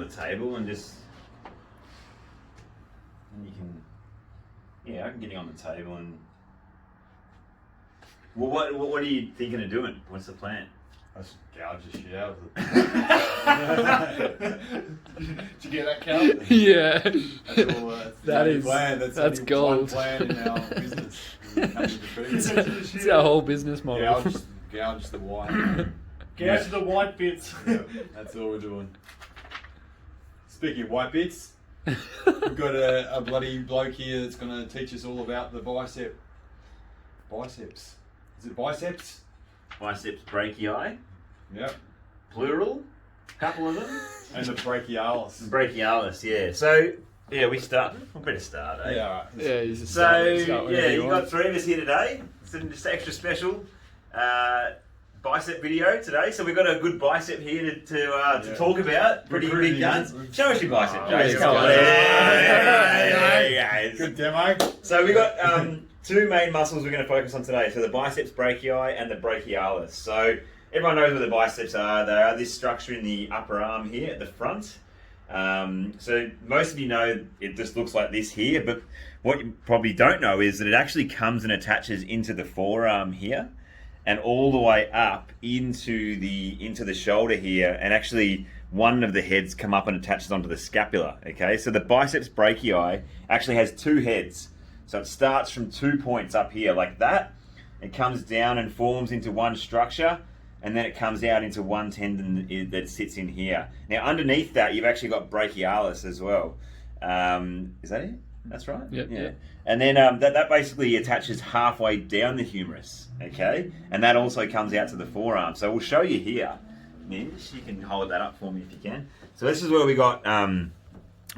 the table and just, and you can, yeah, I can get you on the table and. Well, what are you thinking of doing? What's the plan? I just gouge the shit out of it. Did you get that, Cal? Yeah. That's all, that's plan. That's gold. One plan in our business. It's our whole business model. Gouge the white. Gouge the white bits. Yeah, that's all we're doing. Speaking of white bits, we've got a bloody bloke here that's going to teach us all about the biceps. Is it biceps? Biceps brachii. Yep. Plural. Couple of them. And the brachialis. Brachialis, yeah. So, yeah, we better start, eh? Yeah, alright. Yeah, you just So, start yeah, you want. got three of us here today. It's an just extra special bicep video today. So we've got a good bicep here to talk about. Pretty big guns. Show us your bicep, Jace. Come on. Good demo. So we've got two main muscles we're going to focus on today. So the biceps brachii and the brachialis. So everyone knows where the biceps are. They are this structure in the upper arm here at the front. So most of you know it just looks like this here, but what you probably don't know is that it actually comes and attaches into the forearm here and all the way up into the shoulder here, and actually one of the heads come up and attaches onto the scapula. Okay, so the biceps brachii actually has two heads. So it starts from 2 points up here like that. It comes down and forms into one structure, and then it comes out into one tendon that sits in here. Now underneath that, you've actually got brachialis as well. Is that it? That's right? Yep, Yeah. yep. And then that basically attaches halfway down the humerus, okay? And that also comes out to the forearm. So we'll show you here. Nish, you can hold that up for me if you can. So this is where we got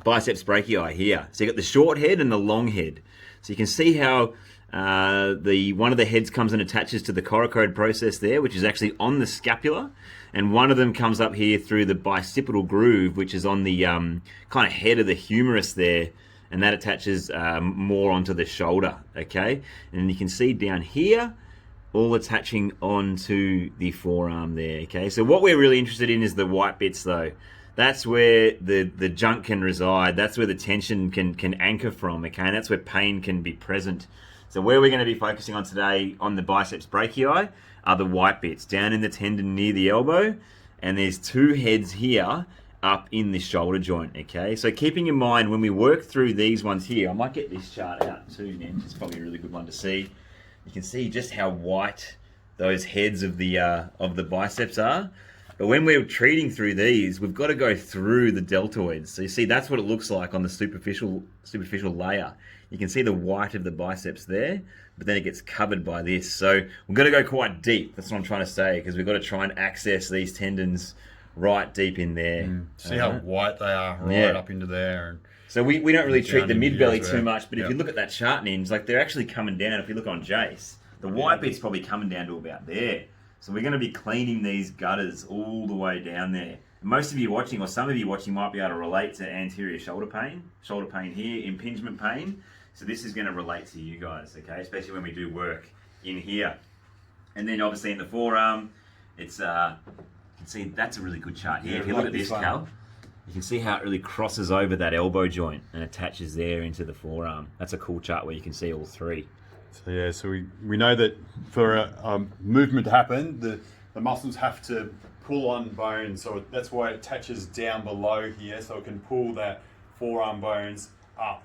biceps brachii here. So you got the short head and the long head. So you can see how one of the heads comes and attaches to the coracoid process there, which is actually on the scapula, and one of them comes up here through the bicipital groove, which is on the kind of head of the humerus there, and that attaches more onto the shoulder, okay? And you can see down here, all attaching onto the forearm there, okay? So what we're really interested in is the white bits though. That's where the junk can reside. That's where the tension can anchor from, okay? And that's where pain can be present. So where we're going to be focusing on today on the biceps brachii are the white bits down in the tendon near the elbow, and there's two heads here up in the shoulder joint, okay? So keeping in mind when we work through these ones here, I might get this chart out too, Nen. It's probably a really good one to see. You can see just how white those heads of the biceps are. But when we're treating through these, we've got to go through the deltoids. So you see, that's what it looks like on the superficial layer. You can see the white of the biceps there, but then it gets covered by this. So we've got to go quite deep. That's what I'm trying to say, because we've got to try and access these tendons right deep in there. See how white they are, right up into there. And so we don't really treat the mid-belly too well. much, but if you look at that chart, Nims, like they're actually coming down. If you look on Jace, the white bit's probably coming down to about there. So we're going to be cleaning these gutters all the way down there. Most of you watching, or some of you watching, might be able to relate to anterior shoulder pain here, impingement pain. So this is going to relate to you guys, okay? Especially when we do work in here. And then obviously in the forearm, it's, you can see that's a really good chart here. If you look at this, Cal, you can see how it really crosses over that elbow joint and attaches there into the forearm. That's a cool chart where you can see all three. So yeah, so we know that for a movement to happen, the muscles have to pull on bones, so that's why it attaches down below here, so it can pull that forearm bones up.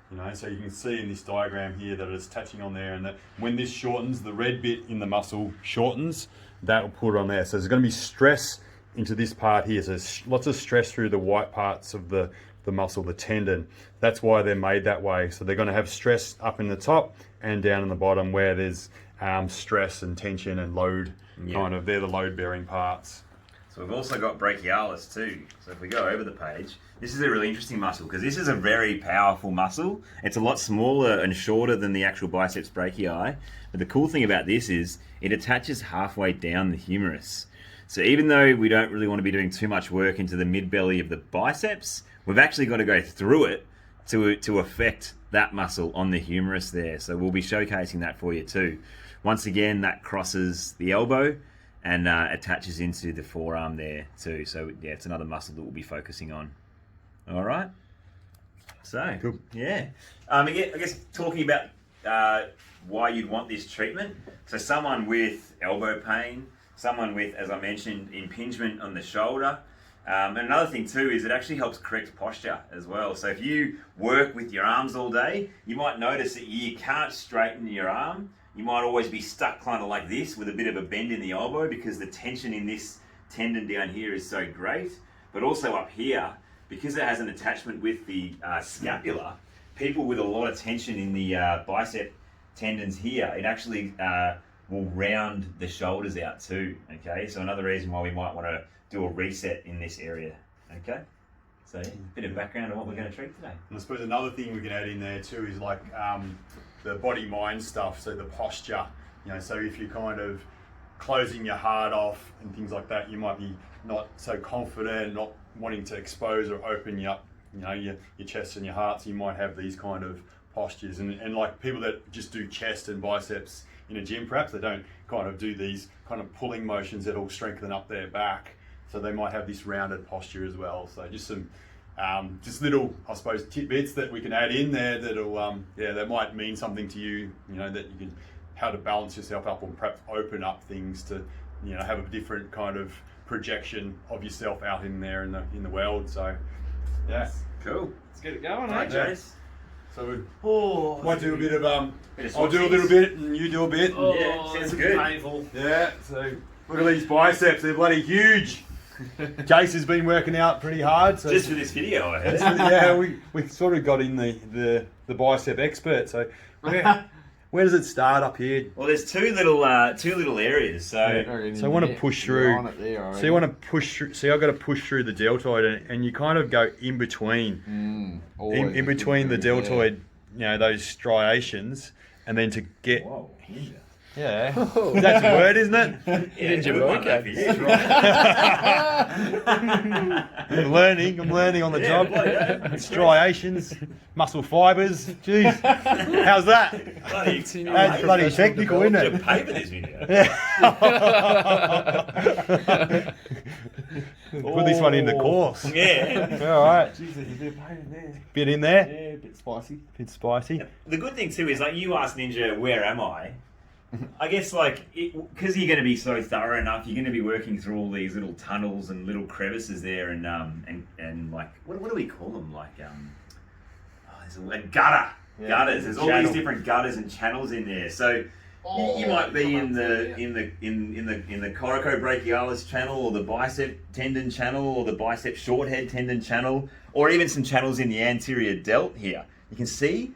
You know, so you can see in this diagram here that it's attaching on there, and that when this shortens, the red bit in the muscle shortens, that will put it on there. So there's going to be stress into this part here, so there's lots of stress through the white parts of the muscle, the tendon. That's why they're made that way. So they're going to have stress up in the top and down in the bottom where there's stress and tension and load. Kind of, they're the load bearing parts. So we've also got brachialis too. So if we go over the page, this is a really interesting muscle because this is a very powerful muscle. It's a lot smaller and shorter than the actual biceps brachii. But the cool thing about this is it attaches halfway down the humerus. So even though we don't really want to be doing too much work into the mid-belly of the biceps, we've actually got to go through it to affect that muscle on the humerus there. So we'll be showcasing that for you too. Once again, that crosses the elbow and attaches into the forearm there too. So yeah, it's another muscle that we'll be focusing on. All right. So, Cool. yeah. I guess talking about why you'd want this treatment. So someone with elbow pain, someone with, as I mentioned, impingement on the shoulder. And another thing too is it actually helps correct posture as well. So if you work with your arms all day, you might notice that you can't straighten your arm. You might always be stuck kind of like this with a bit of a bend in the elbow because the tension in this tendon down here is so great. But also up here, because it has an attachment with the scapula, people with a lot of tension in the bicep tendons here, it actually will round the shoulders out too, okay? So another reason why we might want to do a reset in this area, okay? So yeah, a bit of background on what we're going to treat today. And I suppose another thing we can add in there too is like the body-mind stuff, so the posture, so if you're kind of closing your heart off and things like that, you might be not so confident, not wanting to expose or open you up, your chest and your heart, so you might have these kind of postures. And like people that just do chest and biceps in a gym, perhaps they don't kind of do these kind of pulling motions that will strengthen up their back, so they might have this rounded posture as well. So just some just little, I suppose, tidbits that we can add in there that'll that might mean something to you, that you can, how to balance yourself up or perhaps open up things to have a different kind of projection of yourself out in there in the world. So yeah, Cool. Let's get it going, All right, eh? Jace. so we might do a bit of Bit of I'll do a little bit and you do a bit. Oh, Yeah, sounds it's good. painful. Yeah, so look at these biceps, they're bloody huge. Jace has been working out pretty hard. So Just for this video, I heard. yeah, we sort of got in the bicep expert. So where does it start up here? Well, there's two little areas. So So I want to push through. So you want to push through. See, I've got to push through the deltoid, and you kind of go in between, in between the deltoid, those striations, and then to get. whoa. Yeah, that's a word, isn't it? Yeah, Ninja good one, vocab. that for you. I'm learning on the job. bloody hell. Striations, muscle fibres. Jeez, how's that? Bloody, That's bloody technical, isn't should it? pay for this video. Put this one in the course. Yeah. All right, Jesus, there's a bit of pain in there. bit in there, Yeah, a bit spicy. bit spicy. The good thing too is, like, you asked Ninja, where am I? I guess, like, because you're going to be so thorough enough, you're going to be working through all these little tunnels and little crevices there, and like, what do we call them? Like, there's a gutter. Yeah, Gutters. There's all channel. these different gutters and channels in there. So you might be in the coracobrachialis channel, or the bicep tendon channel, or the bicep short head tendon channel, or even some channels in the anterior delt here. You can see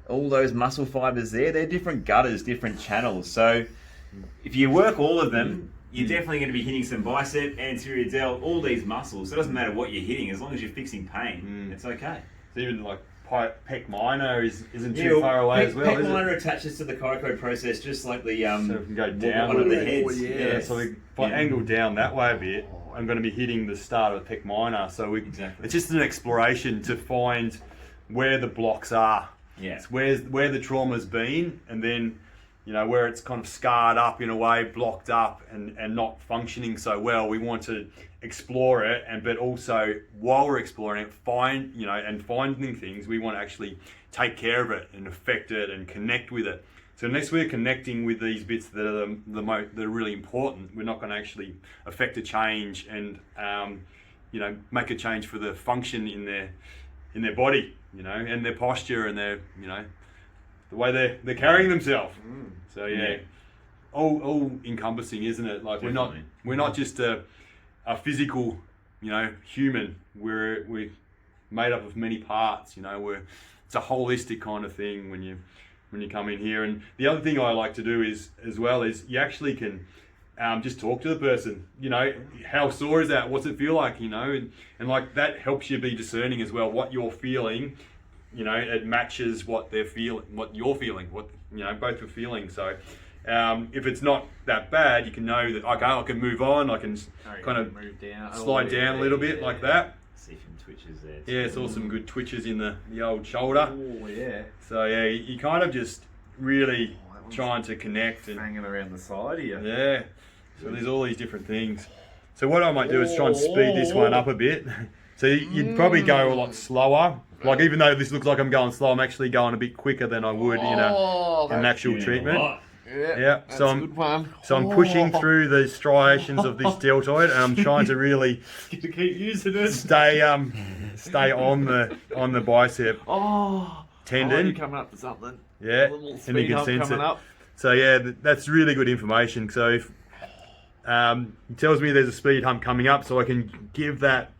all those muscle fibers there. They're different gutters, different channels. So if you work all of them, you're definitely going to be hitting some bicep, anterior delt, all these muscles. So it doesn't matter what you're hitting, as long as you're fixing pain, it's okay. So even like pec minor isn't too far away as well, Pec is minor it? attaches to the coraco process, just like the So we can go down one a of the little bit. heads. Yeah, so if I angle down that way a bit, I'm going to be hitting the start of the pec minor. So Exactly. it's just an exploration to find where the blocks are. Yeah. It's where the trauma's been, and then where it's kind of scarred up in a way, blocked up, and not functioning so well. We want to explore it, but also while we're exploring it, finding things, we want to actually take care of it and affect it and connect with it. So unless we're connecting with these bits that are that are really important, we're not going to actually affect a change and make a change for the function in their body, and their posture and their the way they're carrying themselves. So yeah, all encompassing, isn't it? Like Definitely. we're not just a physical human. We're made up of many parts. It's a holistic kind of thing when you come in here. And the other thing I like to do is you actually can just talk to the person. How sore is that? What's it feel like? And like that helps you be discerning as well. What you're feeling, it matches what they're feeling, what you're feeling, what both are feeling. So if it's not that bad, you can know that okay, I can move on. I can kind of move down, slide down a little bit like that. See some twitches there. Yeah, saw some good twitches in the old shoulder. Oh yeah, So yeah, you kind of just really trying to connect and hanging around the side here. yeah. So there's all these different things. So what I might do is try and speed this one up a bit. So you'd probably go a lot slower. Like even though this looks like I'm going slow, I'm actually going a bit quicker than I would in an actual treatment. Yeah. So a good one. So I'm pushing through the striations of this deltoid, and I'm trying to really to keep using it. stay on the bicep tendon. You're coming up to something. Yeah, A little and speed you can hump sense coming it. up. So yeah, that's really good information. So if it tells me there's a speed hump coming up, so I can give that,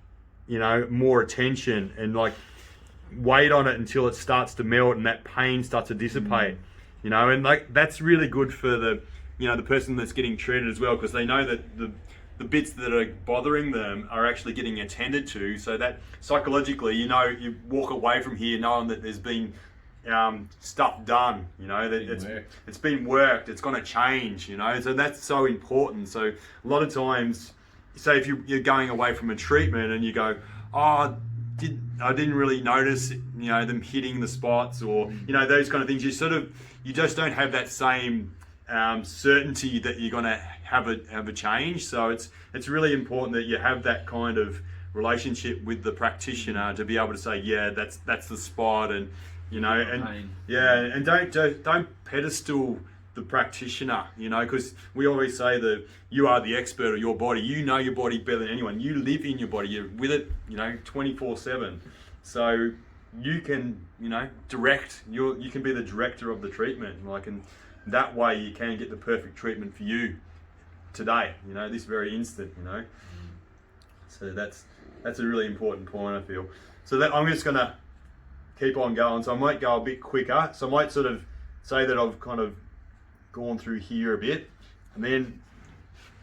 more attention and like wait on it until it starts to melt and that pain starts to dissipate. And like that's really good for the person that's getting treated as well, because they know that the bits that are bothering them are actually getting attended to, so that psychologically, you walk away from here knowing that there's been stuff done, that it's been worked, it's going to change, so that's so important. So a lot of times, say if you're going away from a treatment and you go, I didn't really notice, them hitting the spots or, those kind of things, you just don't have that same certainty that you're going to have a change. So it's really important that you have that kind of relationship with the practitioner to be able to say, yeah, that's the spot, and and don't pedestal the practitioner, because we always say that you are the expert of your body. You know your body better than anyone. You live in your body. You're with it, 24/7. So you can, direct. You can be the director of the treatment, and that way you can get the perfect treatment for you today. This very instant. So that's a really important point, I feel. So that I'm just gonna keep on going. So I might go a bit quicker. So I might sort of say that I've kind of gone through here a bit, and then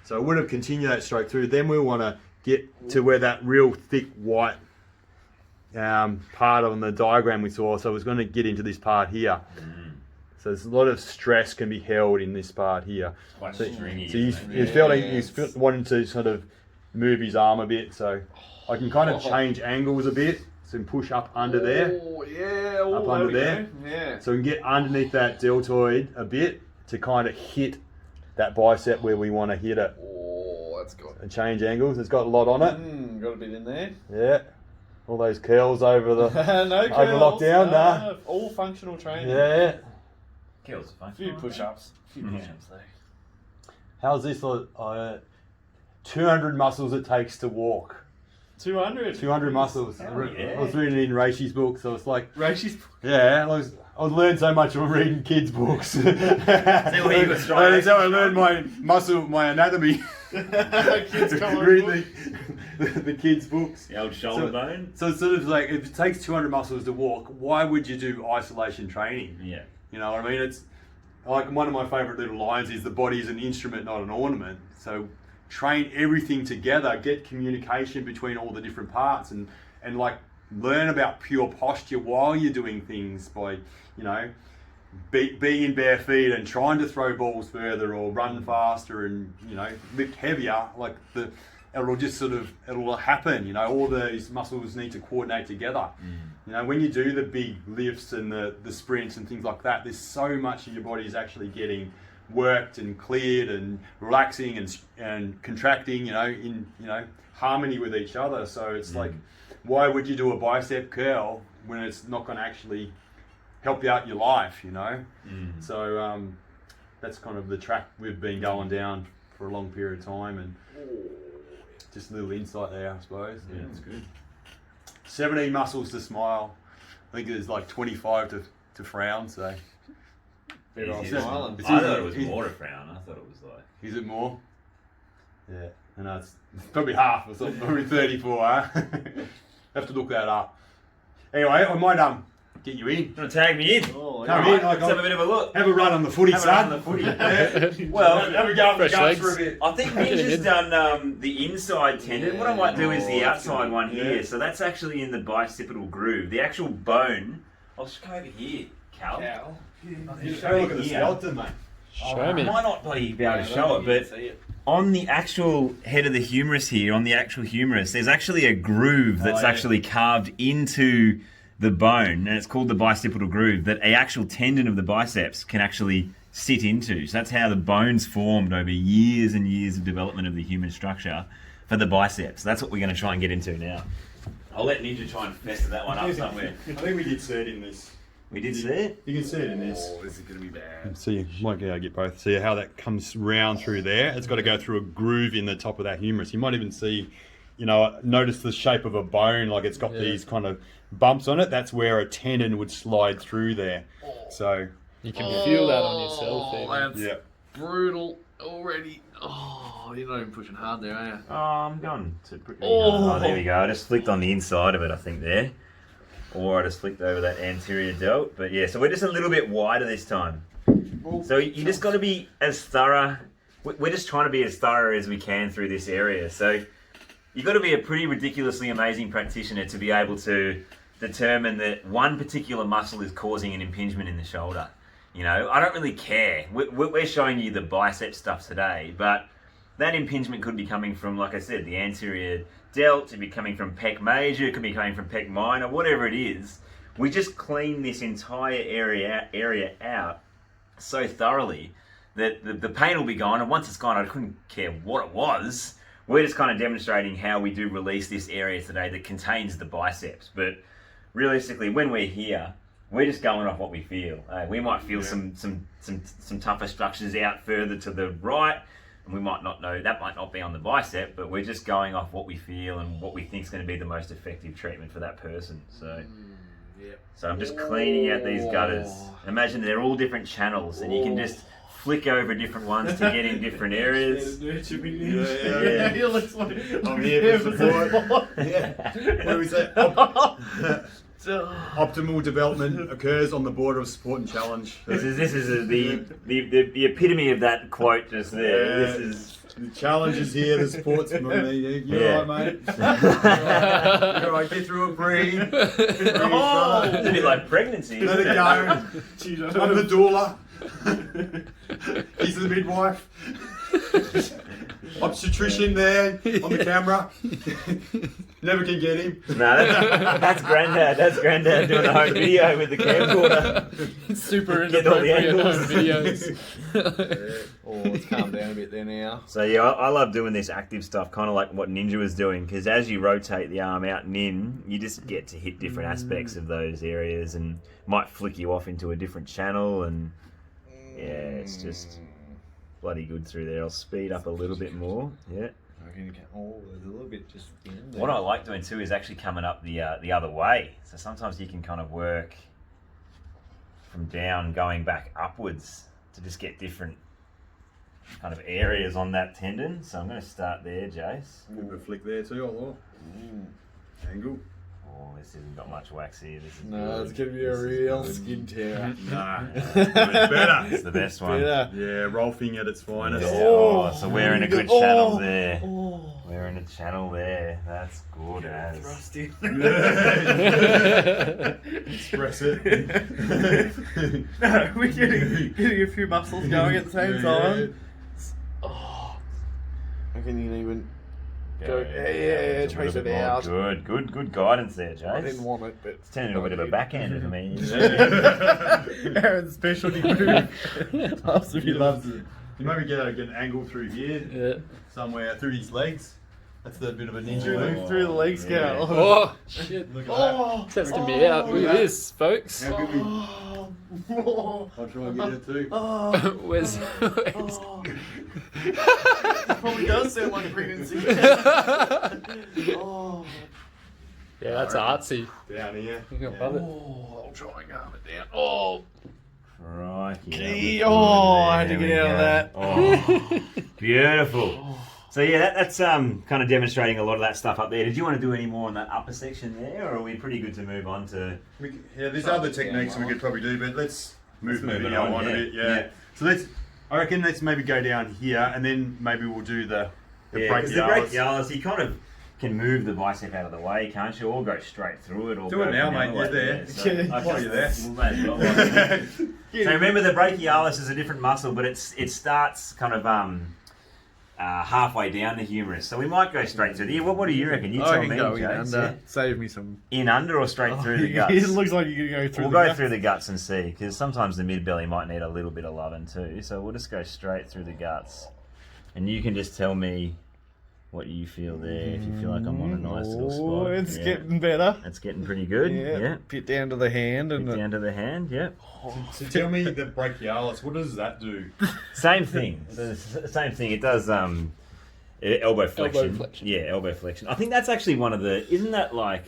so I would have continued that straight through. Then we want to get to where that real thick white part on the diagram we saw. So I was going to get into this part here. So there's a lot of stress can be held in this part here. Quite So stringy. he's wanting to sort of move his arm a bit, so I can kind of change angles a bit. So push up under there. Oh yeah, Up under there. Yeah. So we can get underneath that deltoid a bit to kind of hit that bicep where we want to hit it. Oh, that's good. And change angles. It's got a lot on it. Got a bit in there. Yeah. All those curls over the No over curls. lockdown. Nah. No, all functional training. Yeah. Kills A few push-ups. Though. How's this? 200 muscles it takes to walk. 200. 200 muscles. Yeah. I was reading it in Reishi's book, so it's like, Reishi's. yeah, I learned so much from reading kids' books. where you got strong That's how I learned my anatomy. Kids Read the kids' books. The old shoulder bone. So it's sort of like, if it takes 200 muscles to walk, why would you do isolation training? Yeah. You know what I mean? It's like one of my favourite little lines is the body is an instrument, not an ornament. So train everything together, get communication between all the different parts, and like learn about pure posture while you're doing things by, being in bare feet and trying to throw balls further or run faster and, lift heavier. Like it'll happen, all those muscles need to coordinate together. When you do the big lifts and the sprints and things like that, there's so much of your body is actually getting worked and cleared and relaxing and contracting, in harmony with each other. So it's like, why would you do a bicep curl when it's not going to actually help you out your life, So that's kind of the track we've been going down for a long period of time, and just a little insight there, I suppose. Yeah, that's good. 17 muscles to smile. I think there's like 25 to frown, so. Better off Easy to- smiling. I thought it was more to frown. I thought it was like. Is it more? Yeah, and it's probably half or something, probably 34, huh? Have to look that up. Anyway, I might get you in. You want to tag me in? Oh, Come yeah. in, like Let's have a bit of a look. have a run on the footy, Have a son. run on the footy. Well, have a go on the Fresh guts legs. for a bit. I think Mitch has done the inside tendon. What I might do is the outside one here. Yeah. So that's actually in the bicipital groove. The actual bone. I'll just go over here, Cal. Cow. Have a look at the skeleton, mate. Show me. I might not bloody be able to show it, but on the actual head of the humerus here, on the actual humerus, there's actually a groove that's actually carved into the bone, and it's called the bicipital groove, that a actual tendon of the biceps can actually sit into. So that's how the bone's formed over years and years of development of the human structure for the biceps. That's what we're going to try and get into now. I'll let Ninja try and fester that one up somewhere. I think we did see it in this. We did see it? You can see it in this. Oh, this is going to be bad. So you might be able to get both. See how that comes round through there? It's got to go through a groove in the top of that humerus. You might even see, notice the shape of a bone, like it's got these kind of bumps on it. That's where a tendon would slide through there. So You can feel that on yourself. Even. That's brutal already. Oh, you're not even pushing hard there, are you? Oh, I'm going to pretty hard. Oh, there we go. I just flicked on the inside of it, I think, there. Or I just flicked over that anterior delt. But yeah, so we're just a little bit wider this time. So you just got to be as thorough. We're just trying to be as thorough as we can through this area. So you've got to be a pretty ridiculously amazing practitioner to be able to determine that one particular muscle is causing an impingement in the shoulder. I don't really care. We're showing you the bicep stuff today, but that impingement could be coming from, like I said, the anterior delt, it could be coming from pec major, it could be coming from pec minor, whatever it is. We just clean this entire area out so thoroughly that the pain will be gone, and once it's gone, I couldn't care what it was. We're just kind of demonstrating how we do release this area today that contains the biceps. But realistically, when we're here, we're just going off what we feel. We might feel some tougher structures out further to the right, and we might not know, that might not be on the bicep, but we're just going off what we feel and what we think is going to be the most effective treatment for that person. So I'm just cleaning out these gutters. Imagine they're all different channels, and you can just flick over different ones to get in different areas. Yeah. He looks like I'm here for support. What do we say? Optimal development occurs on the border of support and challenge. This is the epitome of that quote just there. This is the challenge is here. The support's from me. You're right, mate. You're right. Get through it, breathe. It's a bit like pregnancy. Let it go. I'm the doula. He's the midwife. Obstetrician there on the camera. Never can get him. No, that's Grandad. That's Grandad doing a home video with the camcorder. Super Get all the inappropriate angles. videos. let's calm down a bit there now. So yeah, I love doing this active stuff, kind of like what Ninja was doing, because as you rotate the arm out and in, you just get to hit different aspects of those areas, and might flick you off into a different channel, and yeah, it's just bloody good through there. I'll speed up a little bit more. Yeah. There's a little bit just in there. What I like doing too is actually coming up the other way. So sometimes you can kind of work from down, going back upwards to just get different kind of areas on that tendon. So I'm going to start there, Jace. Give it a flick there too. Angle. Oh, this hasn't got much wax here. This is No, good. it's going to be a real skin tear. Nah, it's better. It's the best one. Yeah, rolfing at its finest. Yeah. Oh, so we're in a good channel there. We're in a channel there. That's good as. Rusty. Express it. No, we're getting a few muscles going at the same time. Oh, I can even go. Yeah, trace it out. Good guidance there, Jace. I didn't want it, but It's turning into a bit of a backhander for me. Aaron's specialty move. He loves it. You maybe get an angle through here, somewhere through his legs. That's a bit of a ninja move. Through the legs, Yeah. go. Oh, shit. Look at that. Testing me out. Look at this, folks. How good I'll try and get it too. Where's Probably does sound like a pregnancy. Oh. Yeah, that's artsy. Down here. You can above it. Oh, I'll try and calm it down. Oh, Crikey. I had to get out of that. Oh, beautiful. So yeah, that's kind of demonstrating a lot of that stuff up there. Did you want to do any more on that upper section there, or are we pretty good to move on to? There's other techniques we could probably do, but let's move move the it video on, on a yeah. bit. So I reckon let's maybe go down here, and then maybe we'll do the Yeah, because the brachialis. brachialis, you kind of can move the bicep out of the way, can't you? Or go straight through it. Or Do go it now, from the mate. other You're way there. So, Okay, while you're there. we may as well. So remember, the brachialis is a different muscle, but it starts kind of halfway down the humerus. So we might go straight through there. What do you reckon? You I tell can me, go in James. under. Save me some. In under or straight through the guts? It looks like you're going to go through We'll the go guts. through the guts and see, because sometimes the mid belly might need a little bit of loving too. So we'll just go straight through the guts, and you can just tell me what you feel there. If you feel like I'm on a nice little Oh, spot. it's Yeah. getting better. That's getting pretty good. Yeah. Bit down to the hand and Bit down to the hand. Yeah. So tell me the brachialis, what does that do? Same thing. Same thing. It does elbow flexion. flexion. Yeah, elbow flexion. I think that's actually one of the. Isn't that like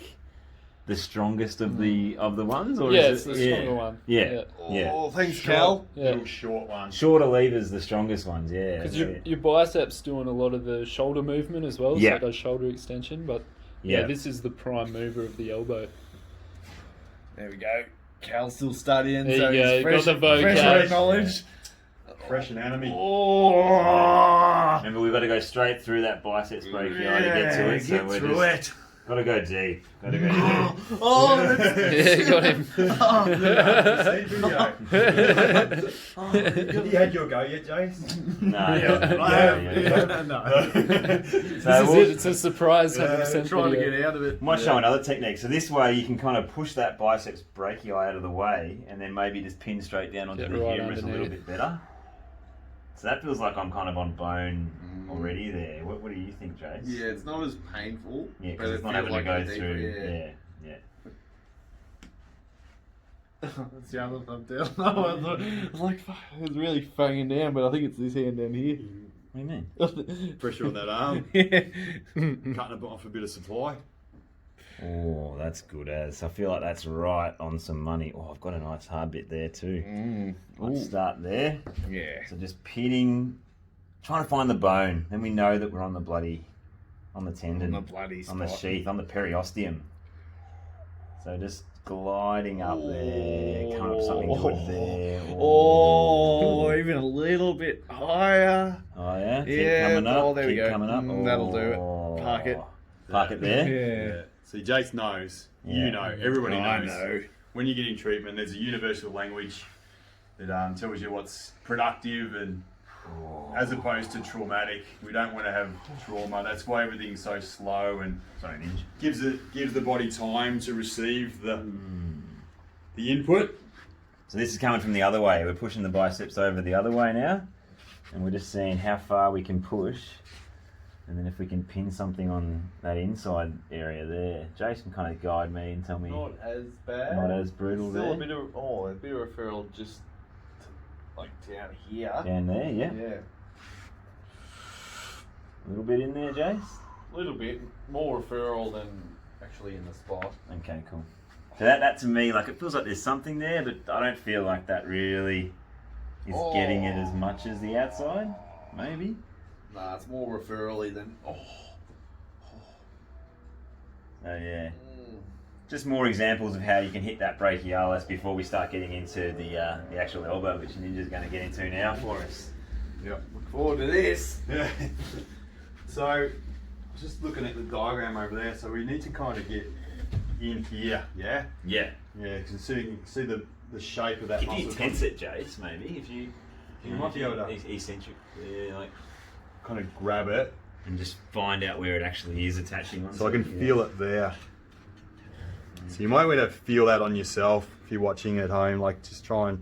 the strongest of the ones? Or Yeah, is it's the stronger one. Yeah. Yeah. Oh, thanks, Cal. Yeah. Little short one. Shorter levers, the strongest ones. Yeah. Because Yeah. your biceps doing a lot of the shoulder movement as well, Yeah. so it does shoulder extension. But Yeah. this is the prime mover of the elbow. There we go. Cal's still studying, There so you go, he's got the vocab. fresh knowledge. Fresh anatomy. Oh, Remember, we've got to go straight through that biceps brachii to get to it. So get we're through just it. got to go deep. Got to go deep. Oh, that's Yeah, got him. Have you had your go yet, Jace? No, I have. No. This is it. It's a surprise 100% Trying to video. get out of it. Might show another technique. So this way you can kind of push that biceps brachii out of the way and then maybe just pin straight down onto Get the right humerus a little underneath. bit better. So that feels like I'm kind of on bone already there. What do you think, Jace? Yeah, it's not as painful. Yeah, but because it it's not feels having to like go a through. deeper, Yeah, yeah. That's the other thumb down. I was like, fuck, it was really fanging down, but I think it's this hand down here. What do you mean? Pressure on that arm. Yeah. Cutting it off a bit of supply. Oh, that's good as. I feel like that's right on some money. Oh, I've got a nice hard bit there too. Let's start there. Yeah. So just pinning, trying to find the bone. Then we know that we're on the tendon, On the bloody on the spot. sheath, on the periosteum. So just gliding up there, coming up something good there. Oh, even a little bit higher. Oh yeah? Keep Yeah, coming up. oh, there we keep go. coming up. That'll do it. Park it. Park it there. Yeah. See, Jace knows. Yeah. You know. Everybody I knows. know. When you're getting treatment, there's a universal language that tells you what's productive and as opposed to traumatic. We don't want to have trauma. That's why everything's so slow and gives the body time to receive the input. So this is coming from the other way. We're pushing the biceps over the other way now. And we're just seeing how far we can push. And then if we can pin something on that inside area there. Jason kind of guide me and tell me Not as bad. not as brutal Still there. a bit of referral just like down here. Down there, yeah. Yeah. A little bit in there, Jace. A little bit more referral than actually in the spot. Okay, cool. So that to me, like, it feels like there's something there, but I don't feel like that really is getting it as much as the outside. Maybe. Nah, it's more referrally than. Oh yeah. Just more examples of how you can hit that brachialis before we start getting into the actual elbow, which Ninja's going to get into now for us. Yep. Look forward to this. Yeah. So, just looking at the diagram over there, so we need to kind of get in here, yeah? Yeah. Yeah, because you can see the shape of that If muscle. you tense it, Jace, maybe if you might be able to eccentric, yeah, like, kind of grab it. and just find out where it actually is attaching on. So I can feel it there. So you might want to feel that on yourself if you're watching at home, like just try and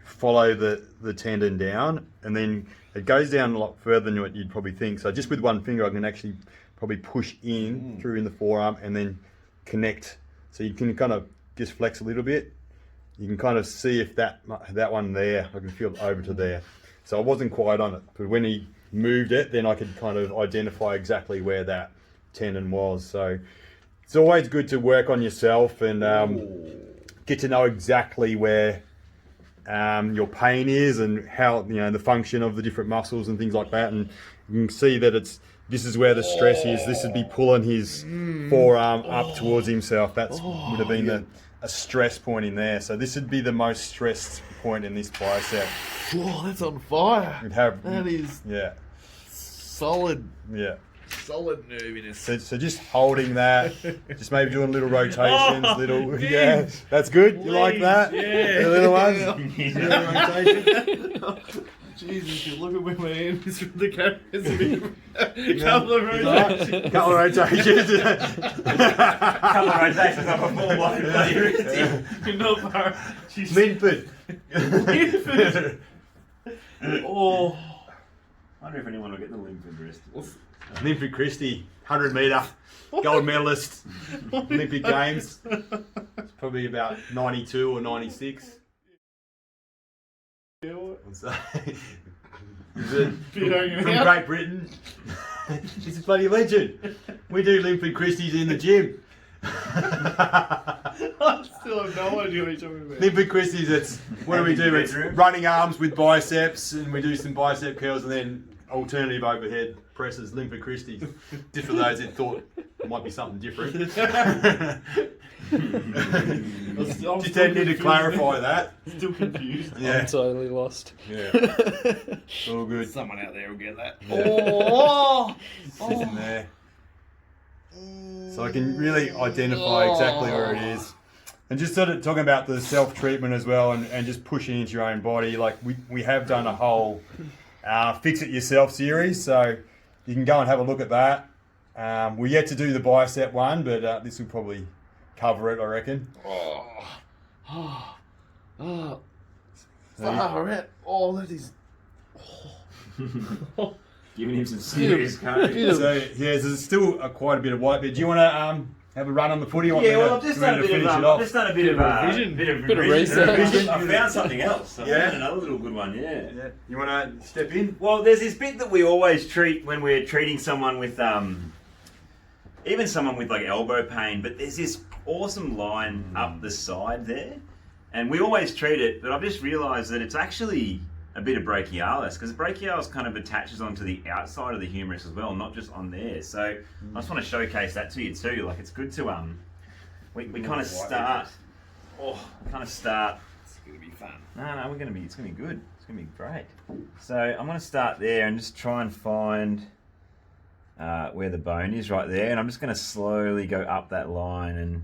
follow the tendon down, and then it goes down a lot further than what you'd probably think. So just with one finger I can actually probably push in through in the forearm and then connect. So you can kind of just flex a little bit. You can kind of see if that one there, I can feel it over to there. So I wasn't quite on it, but when he moved it, then I could kind of identify exactly where that tendon was. So it's always good to work on yourself and get to know exactly where your pain is and how, the function of the different muscles and things like that. And you can see that this is where the stress is. This would be pulling his forearm up towards himself. That would have been a stress point in there. So this would be the most stressed point in this bicep. Whoa, that's on fire. It'd have, That is solid nerviness. So just holding that, just maybe doing little rotations, that's good. You like that? Yeah. The little ones. Yeah. Jesus, you look at where my hand is from the camera. It's a couple of rotations. Couple of rotations. Couple of rotations up a full bloody wrist. You're not far. Jeez. Linford. Oh. I wonder if anyone will get the Linford wrist. Olympic Christie, 100 metre, gold medalist, Olympic Games. It's probably about 92 or 96. So, from Great Britain. He's a bloody legend. We do Olympic Christies in the gym. I still have no idea what you're talking about. Olympic Christies, it's what do we do? It's running arms with biceps, and we do some bicep curls, and then alternative overhead presses, Olympic Christies. Just for those that thought it might be something different. Just need to clarify that. Still confused. Yeah. I'm totally lost. Yeah. All good. Someone out there will get that. Oh! Sitting there. So I can really identify exactly where it is. And just sort of talking about the self-treatment as well, and just pushing into your own body. Like we have done a whole Fix It Yourself series, so you can go and have a look at that. We're yet to do the bicep one, but this will probably cover it, I reckon. That is... Giving him some serious courage. So yeah, there's still quite a bit of white. But do you want to have a run on the footy? Yeah, well, I've just done a bit of revision. bit of research. I found something else. I Yeah. found another little good one. Yeah. You want to step in? Well, there's this bit that we always treat when we're treating someone with even someone with like elbow pain. But there's this awesome line up the side there, and we always treat it. But I've just realised that it's actually a bit of brachialis, because brachialis kind of attaches onto the outside of the humerus as well, not just on there. So I just want to showcase that to you too. Like, it's good to we kind of start. It's gonna be fun. No, it's gonna be good. It's gonna be great. So I'm gonna start there and just try and find where the bone is right there, and I'm just gonna slowly go up that line and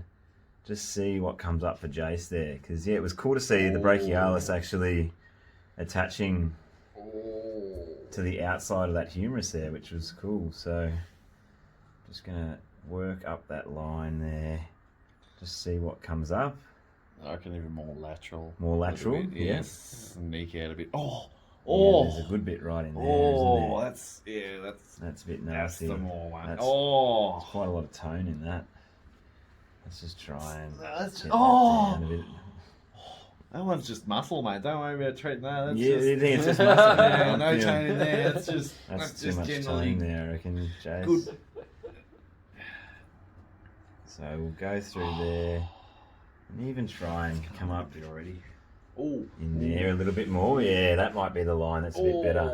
just see what comes up for Jace there. Because yeah, it was cool to see the brachialis actually attaching to the outside of that humerus there, which was cool. So just gonna work up that line there, just see what comes up. I reckon even more lateral. More lateral? Bit, yes. Sneak out a bit. Yeah, there's a good bit right in there, isn't there? That's a bit nasty. That's the more one. There's quite a lot of tone in that. Let's just try and get that down a bit. That one's just muscle, mate. Don't worry about treating that. That's You think it's just yeah, muscle? no tone in there. That's That's too just much generally tone there, I reckon, Jace. good. So we'll go through there and even try and come up already. in there a little bit more. Yeah, that might be the line that's a bit better.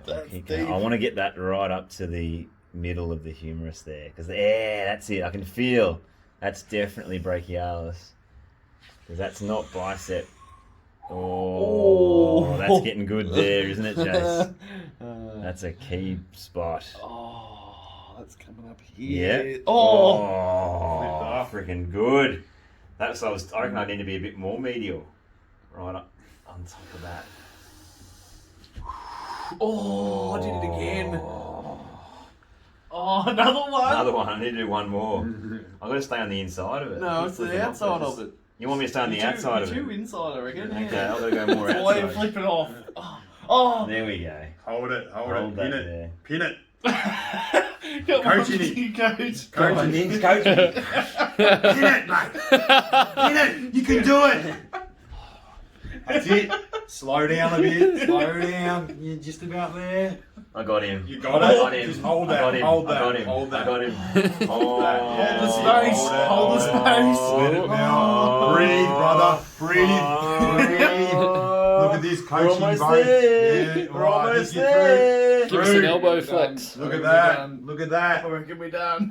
That's Keep deep. going. I want to get that right up to the middle of the humerus there, because that's it. I can feel that's definitely brachialis, because that's not bicep. That's getting good there, isn't it, Jace? That's a key spot. That's coming up here. Yeah. Freaking good. I reckon I need to be a bit more medial. Right up on top of that. I did it again. Another one. Another one. I need to do one more. I've got to stay on the inside of it. No, it's the outside of it. You want me to stay on the outside of it? Two inside, I reckon. Okay, I've got to go more Why you outside. flip it off? There we go. Hold it. Hold Pin that it. there. Pin it. Coaching it. Coach. Coaching it, coaching it. Pin it, mate. Pin it. You can do it. That's it. Slow down a bit. Slow down. You're just about there. I got him. You got I it. got him. Just hold I that. got him. Hold I got that. him. Hold that. I got him. Yeah, the space. Hold the space. Let it now. Breathe, brother. Breathe. Look at this coaching almost boat. there. Yeah, We're all right, almost just get there. Give us an elbow flex. Look at that. Look at that. I reckon we're done.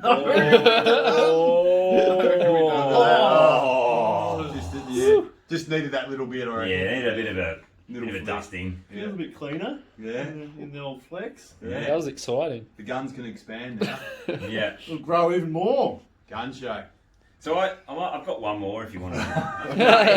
Just needed that little bit, I reckon. Yeah, need a bit of a dusting. Feels a bit cleaner. Yeah. In the old flex. That was exciting. The guns can expand now. Yeah. It'll grow even more. Gun show. So I've got one more if you want to. Never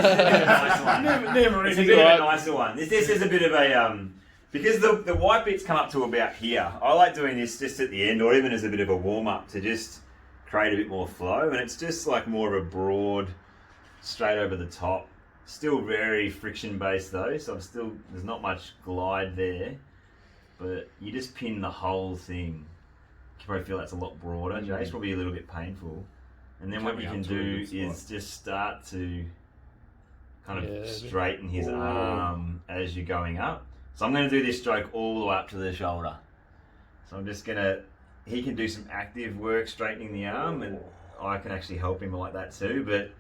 It's a really. bit of a nicer one. This is a bit of a because the white bits come up to about here. I like doing this just at the end, or even as a bit of a warm up to just create a bit more flow, and it's just like more of a broad, straight over the top. Still very friction based though, so there's not much glide there. but you just pin the whole thing. You probably feel that's a lot broader, Jay. It's probably a little bit painful. And then what you can do is just start to kind of straighten his arm as you're going up. So I'm going to do this stroke all the way up to the shoulder. So I'm just going to, he can do some active work straightening the arm, and I can actually help him like that too, but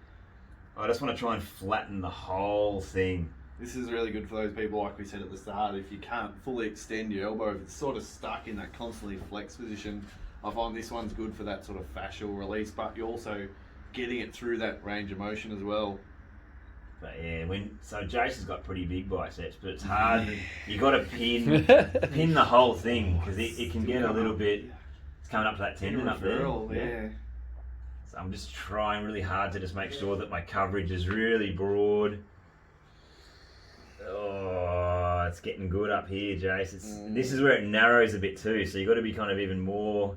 I just want to try and flatten the whole thing. This is really good for those people, like we said at the start, if you can't fully extend your elbow, if it's sort of stuck in that constantly flexed position. I find this one's good for that sort of fascial release, but you're also getting it through that range of motion as well. But yeah, so Jason's got pretty big biceps, but it's hard. You got to pin the whole thing, because it can get a little bit. It's coming up to that tendon up there. Yeah. So I'm just trying really hard to just make sure that my coverage is really broad. Oh, it's getting good up here, Jace. This is where it narrows a bit too, so you've got to be kind of even more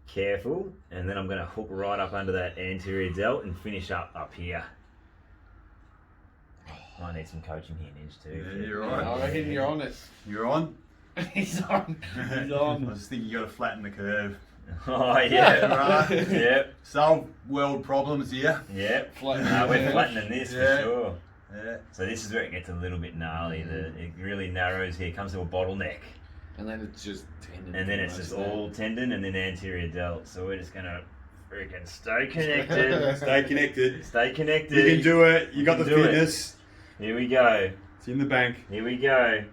careful. And then I'm going to hook right up under that anterior delt and finish up here. I need some coaching here, Ninja, too. Yeah, you're right. I reckon you're on it. You're on? He's on. He's on. I just think you got to flatten the curve. Oh, yeah. Right. Yep. Solve world problems here. Yep. Flatten We're flattening this for sure. Yeah. So this is where it gets a little bit gnarly. It really narrows here, comes to a bottleneck. And then it's just tendon. And then it's just all tendon and then anterior delt. So we're just going to freaking stay connected. Stay connected. Stay connected. You can do it. You got the can do it. fitness. Here we go. It's in the bank. Here we go.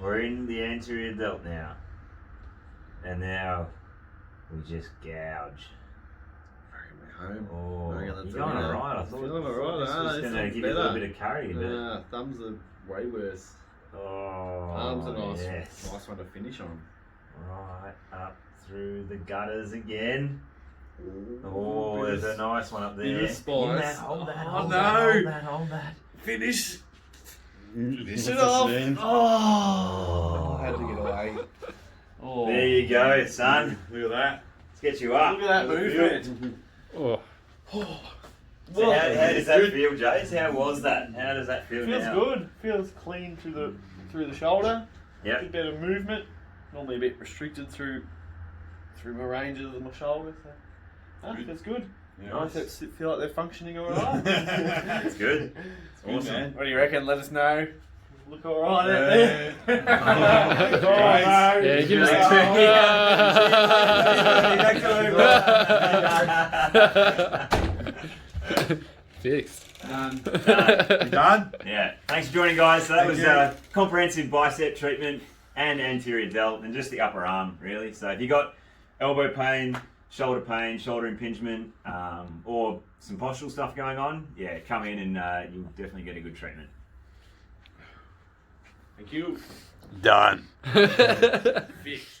We're in the anterior delt now. And now we just gouge. Home. Oh, I reckon you're that's going it. alright. I thought Feeling this alright, was going to give you a little bit of carry. But... thumbs are way worse. Oh, Arms are nice. yes. Nice one to finish on. Right up through the gutters again. Ooh, Oh, there's a nice one up there. bit of spice. Hold that, Oh, hold no. that, hold that, hold that. Finish. Finish it off. Oh, I had to get away. Oh. There you go, son. Look at that. Let's get you up. Look at that movement. Oh. So how does that feel, Jace? How was that? How does that feel Feels now? good. Feels clean through the shoulder. Yep. A bit better movement. Normally a bit restricted through my ranges of my shoulder. So, feels good. Yeah. Nice. Feel like they're functioning alright. It's good. It's awesome. man. What do you reckon? Let us know. Look alright out Yeah. there. Yeah, give us a two. Fixed. Done. You done? Yeah. Thanks for joining, guys. So that Thank was you. comprehensive bicep treatment and anterior delt and just the upper arm, really. So if you got elbow pain, shoulder impingement, or some postural stuff going on, yeah, come in and you'll definitely get a good treatment. Thank you. Done. Fixed.